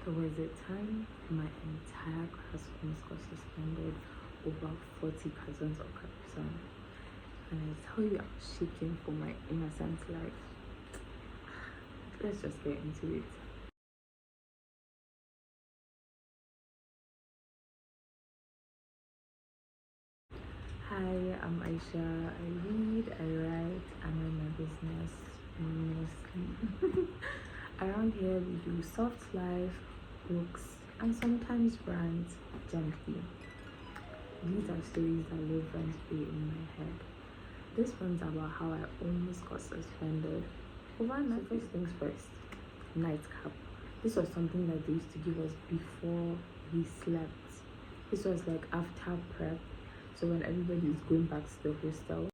There was a time my entire class almost got suspended over 40 cartons of Capri Sun. And I tell you, I was shaking for my innocent life. Let's just get into it. Hi, I'm Aisha. I read, I write, I mind my business mostly. Around here, we do soft life, books, and sometimes rant gently. These are stories that live rent free in my head. This one's about how I almost got suspended overnight. So first things first, nightcap. This was something that they used to give us before we slept. This was like after prep, so when everybody is going back to the hostel.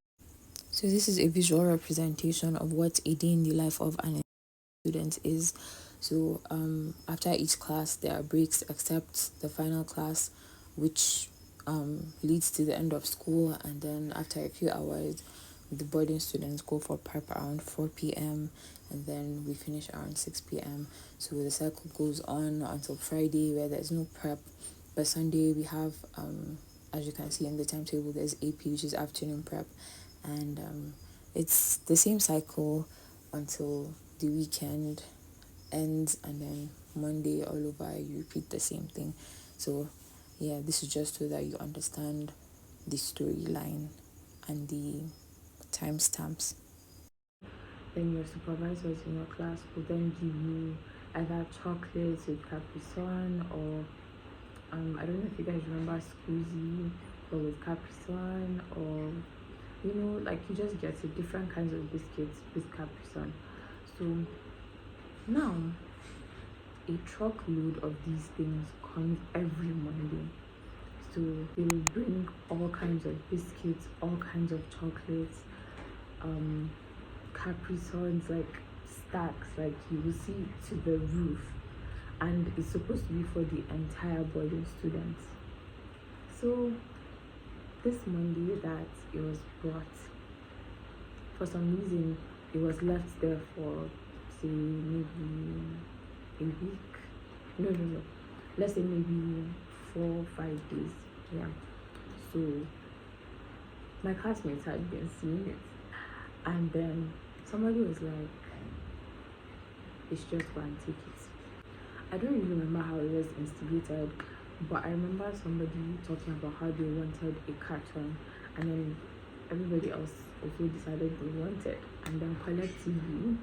So this is a visual representation of what a day in the life of an student is. So after each class there are breaks except the final class, which leads to the end of school, and then after a few hours the boarding students go for prep around 4 p.m. and then we finish around 6 p.m. So the cycle goes on until Friday, where there's no prep, but Sunday we have as you can see in the timetable, there's AP, which is afternoon prep, and it's the same cycle until the weekend ends, and then Monday all over you repeat the same thing. So yeah, this is just so that you understand the storyline and the timestamps. Then your supervisors in your class will then give you either chocolates with Capri Sun, or I don't know if you guys remember Squeezy, but with Capri Sun, or like you just get different kinds of biscuits with Capri Sun. So now a truckload of these things comes every Monday. So they will bring all kinds of biscuits, all kinds of chocolates, Capri Suns, like stacks, like you will see to the roof, and it's supposed to be for the entire boarding students. So this Monday that it was brought, for some reason it was left there for say maybe a week. No. Let's say maybe 4 or 5 days. Yeah. So my classmates had been seeing it, and then somebody was like, "It's just go and take it." I don't really remember how it was instigated, but I remember somebody talking about how they wanted a carton, and then everybody else also decided they wanted, and then collectively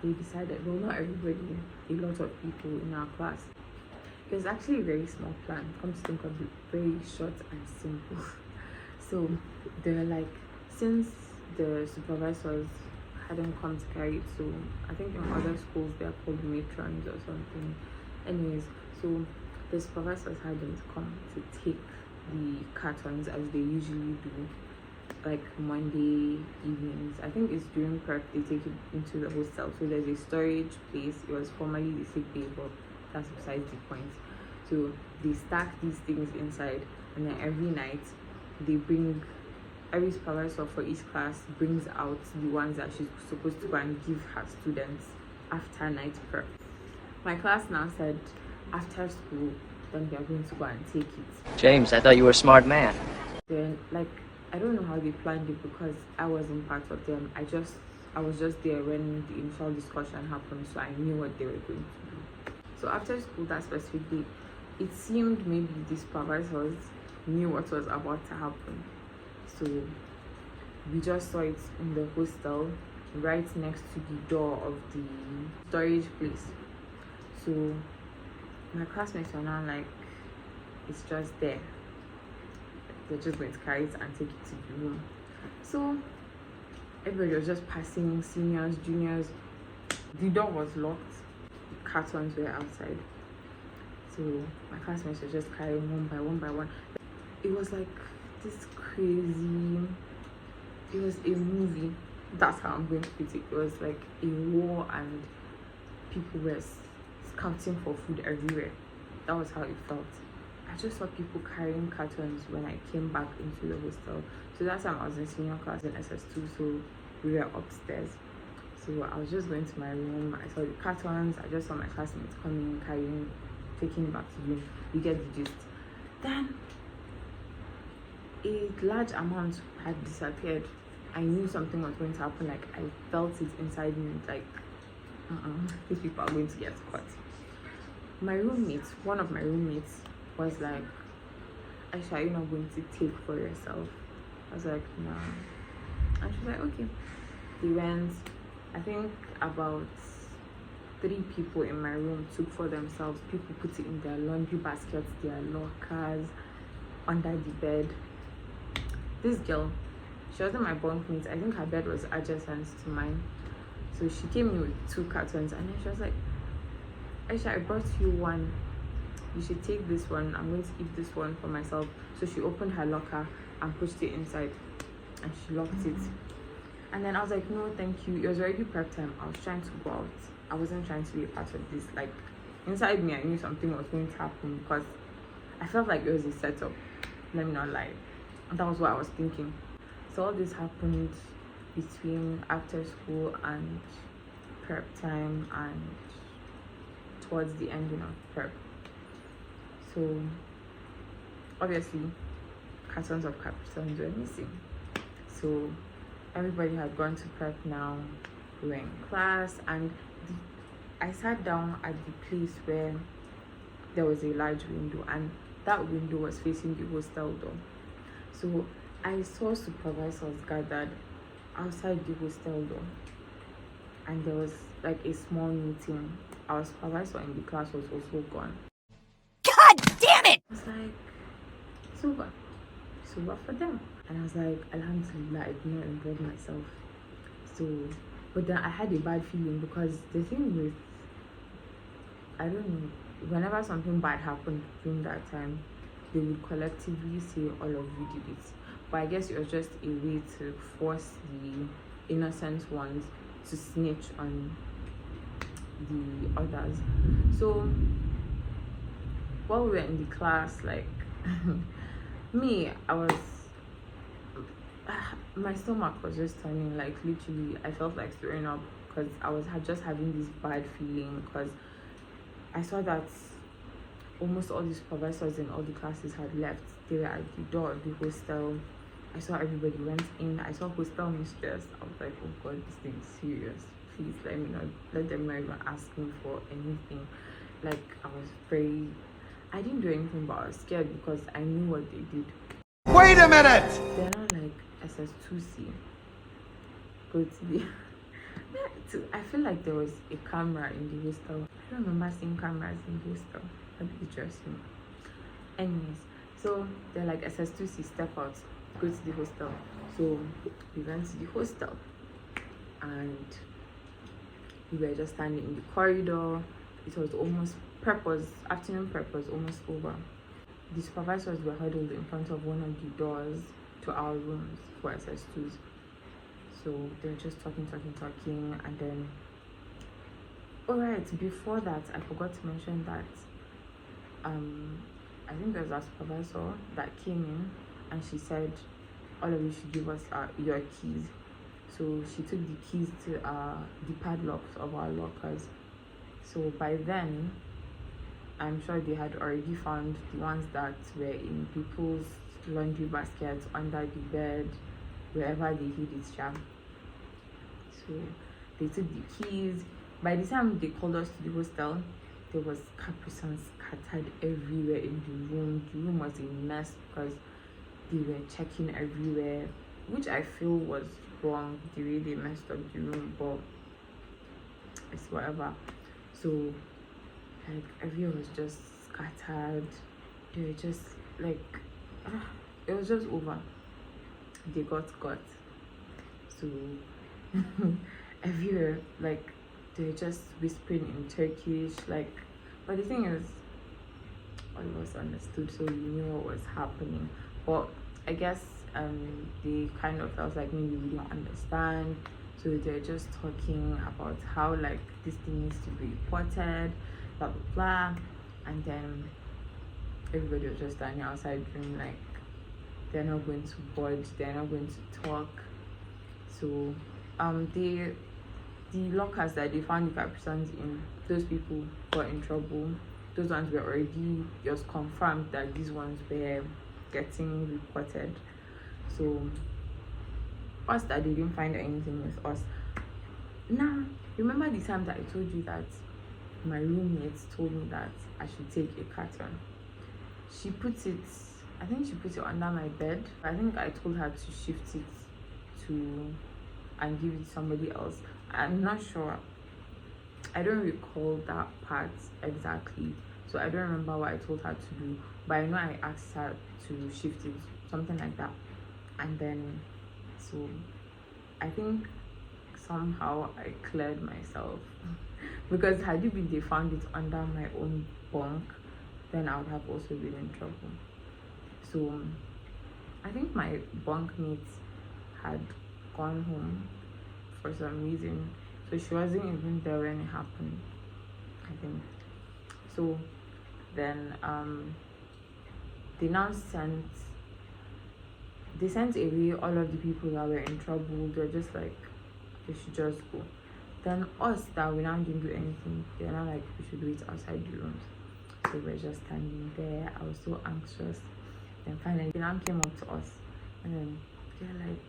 they decided, well, not everybody, a lot of people in our class. It was actually a very small plan, come to think of it, very short and simple. So they were like, since the supervisors hadn't come to carry it, so I think in other schools they're called matrons or something. Anyways, so the supervisors hadn't come to take the cartons as they usually do, like Monday evenings. I think it's during prep they take it into the hostel. So there's a storage place. It was formerly the sick bay, but that's besides the point. So they stack these things inside, and then every night they bring, every supervisor for each class brings out the ones that she's supposed to go and give her students after night prep. My class now said after school then they are going to go and take it. James, I thought you were a smart man. Then I don't know how they planned it, because I wasn't part of them. I was just there when the initial discussion happened, so I knew what they were going to do. So after school that specific day, it seemed maybe the supervisors knew what was about to happen. So we just saw it in the hostel, right next to the door of the storage place. So my classmates were now like, it's just there. They're just going to carry it and take it to the room. So everybody was just passing, seniors, juniors. The door was locked, the cartons were outside. So my classmates were just carrying one by one by one. It was like this crazy, it was a movie. That's how I'm going to put it. It was like a war, and people were scouting for food everywhere. That was how it felt. I just saw people carrying cartons when I came back into the hostel. So that time I was in senior class in SS2, so we were upstairs. So I was just going to my room. I saw the cartons. I just saw my classmates coming, carrying, taking it back to the room. You get the gist. Then a large amount had disappeared. I knew something was going to happen. Like I felt it inside me. Like, these people are going to get caught. My roommate, one of my roommates, was like, Aisha, you're not going to take for yourself. I was like, no. And she's like, okay. They went. I think about 3 people in my room took for themselves. People put it in their laundry baskets, their lockers, under the bed. This girl, she wasn't my bunkmate. I think her bed was adjacent to mine. So she came in with 2 cartons, and then she was like, Aisha, I brought you one. You should take this one. I'm going to keep this one for myself. So she opened her locker and pushed it inside, and she locked it. And then I was like, no, thank you. It was already prep time. I was trying to go out. I wasn't trying to be a part of this. Like, inside me, I knew something was going to happen because I felt like it was a setup. Let me not lie. That was what I was thinking. So all this happened between after school and prep time and towards the ending of prep. So obviously cartons of Capri Suns were missing. So everybody had gone to prep now. We were in class, and I sat down at the place where there was a large window, and that window was facing the hostel door. So I saw supervisors gathered outside the hostel door, and there was like a small meeting. Our supervisor in the class was also gone. God damn it! I was like, super for them. And I was like, Alhamdulillah, I did not involve myself. So, but then I had a bad feeling because the thing with, I don't know, whenever something bad happened during that time, they would collectively say all of you did it. But I guess it was just a way to force the innocent ones to snitch on the others. So while we were in the class, like me, I was my stomach was just turning, like literally I felt like throwing up because I was just having this bad feeling because I saw that almost all the supervisors in all the classes had left. They were at the door of the hostel. I saw everybody went in. I saw hostel mistress. I was like, oh god, this thing is serious. Please let them not even ask me for anything. Like I didn't do anything, but I was scared because I knew what they did. Wait a minute! They're not like SS2C. Go to the I feel like there was a camera in the hostel. I don't remember seeing cameras in the hostel. That'd be interesting. Anyways, so they're like SS2C, step out, go to the hostel. So we went to the hostel and we were just standing in the corridor. It was almost afternoon prep was almost over. The supervisors were huddled in front of one of the doors to our rooms for SS2s. So they were just talking, and then alright, before that I forgot to mention that I think there was a supervisor that came in and she said all of you should give us your keys. So she took the keys to the padlocks of our lockers. So by then I'm sure they had already found the ones that were in people's laundry baskets, under the bed, wherever they hid it. So they took the keys. By the time they called us to the hostel, there was Capri Sun scattered everywhere in the room. The room was a mess because they were checking everywhere, which I feel was wrong, the way they messed up the room, but it's whatever. So like everyone was just scattered. They were just like it was just over. They got caught. So everywhere, like they're just whispering in Turkish, like, but the thing is all of us understood, so we knew what was happening. But I guess they kind of felt like maybe we didn't understand, so they're just talking about how like this thing needs to be reported, blah blah blah. And then everybody was just standing outside doing like they're not going to budge, they're not going to talk. So the lockers that they found the Capri Suns in, those people got in trouble. Those ones were already just confirmed that these ones were getting reported. So us that they didn't find anything with us. Now, remember the time that I told you that my roommates told me that I should take a carton? She put it, I think she put it under my bed. I think I told her to shift it to and give it to somebody else. I'm not sure. I don't recall that part exactly. So I don't remember what I told her to do. But I know I asked her to shift it, something like that. And then, so I think somehow I cleared myself. Because had it been they found it under my own bunk, then I would have also been in trouble. So I think my bunkmates had gone home for some reason, so she wasn't even there when it happened, I think. So then they sent away all of the people that were in trouble. They're just like, they should just go. Then us that we now didn't do anything, they're not like, we should wait outside the rooms. So we're just standing there. I was so anxious. Then finally they now came up to us, and then they're like,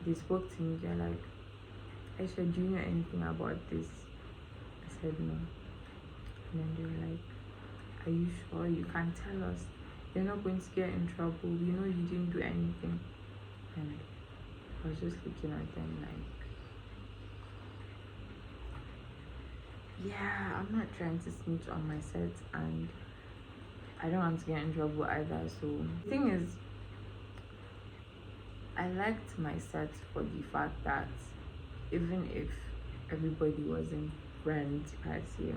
they spoke to me. They're like, Aisha, do you know anything about this? I said no. And then they were like, are you sure? You can't tell us. You're not going to get in trouble. We know you didn't do anything. And I was just looking at them like, yeah, I'm not trying to snitch on my set, and I don't want to get in trouble either. So the thing is, I liked my set for the fact that even if everybody wasn't friends per se,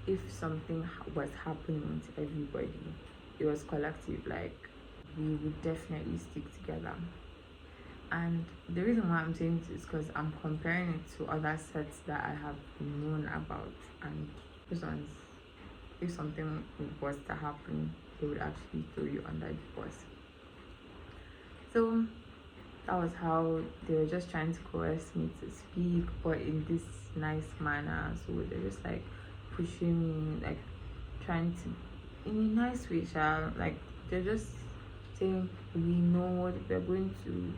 if something was happening to everybody, it was collective. Like, we would definitely stick together. And the reason why I'm saying this is because I'm comparing it to other sets that I have known about, and those ones, if something was to happen, they would actually throw you under the bus. So that was how they were just trying to coerce me to speak, but in this nice manner. So they're just like pushing me, like trying to, in a nice way, like they're just saying, we know what we're going to,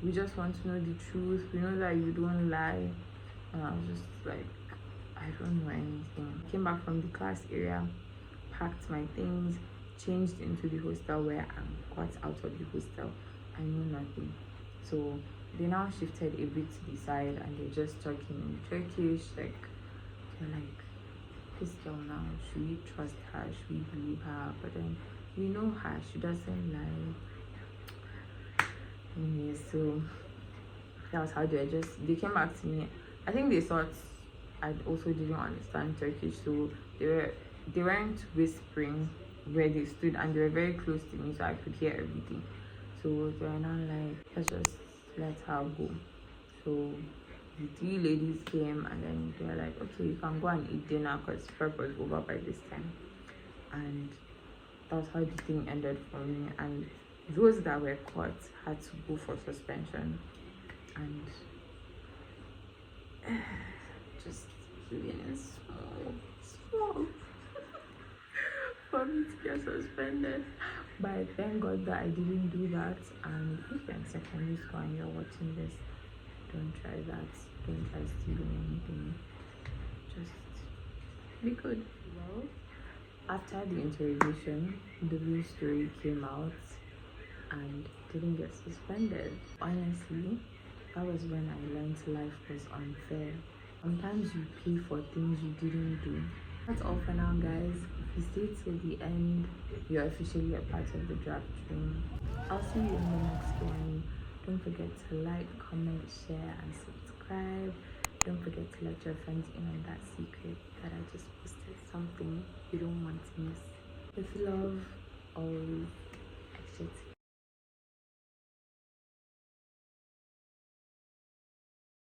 we just want to know the truth, we know that you don't lie. And I was just like, I don't know anything. Came back from the class area, packed my things, changed into the hostel where I got out of the hostel. I know nothing. So they now shifted a bit to the side, and they're just talking in Turkish. Like, they're like, this girl now, should we trust her? Should we believe her? But then we know her, she doesn't lie. Anyway, so that was how they came back to me. I think they thought I also didn't understand Turkish, so they weren't whispering where they stood, and they were very close to me, so I could hear everything. So they were not like, let's just let her go. So the three ladies came, and then they were like, okay, you can go and eat dinner because prep was over by this time. And that was how the thing ended for me. And those that were caught had to go for suspension, and just really small for me to get suspended. But thank God that I didn't do that. And if you're in secondary school and you're watching this, don't try that. Don't try stealing anything. Just be good. Well, after the interrogation, the real story came out and didn't get suspended. Honestly, that was when I learned life was unfair. Sometimes you pay for things you didn't do. That's all for now, guys. If you stay till the end, you're officially a part of the draft room. I'll see you in the next one. Don't forget to like, comment, share, and subscribe. Don't forget to let your friends in on that secret that I just posted something you don't want to miss. With love, always, extra.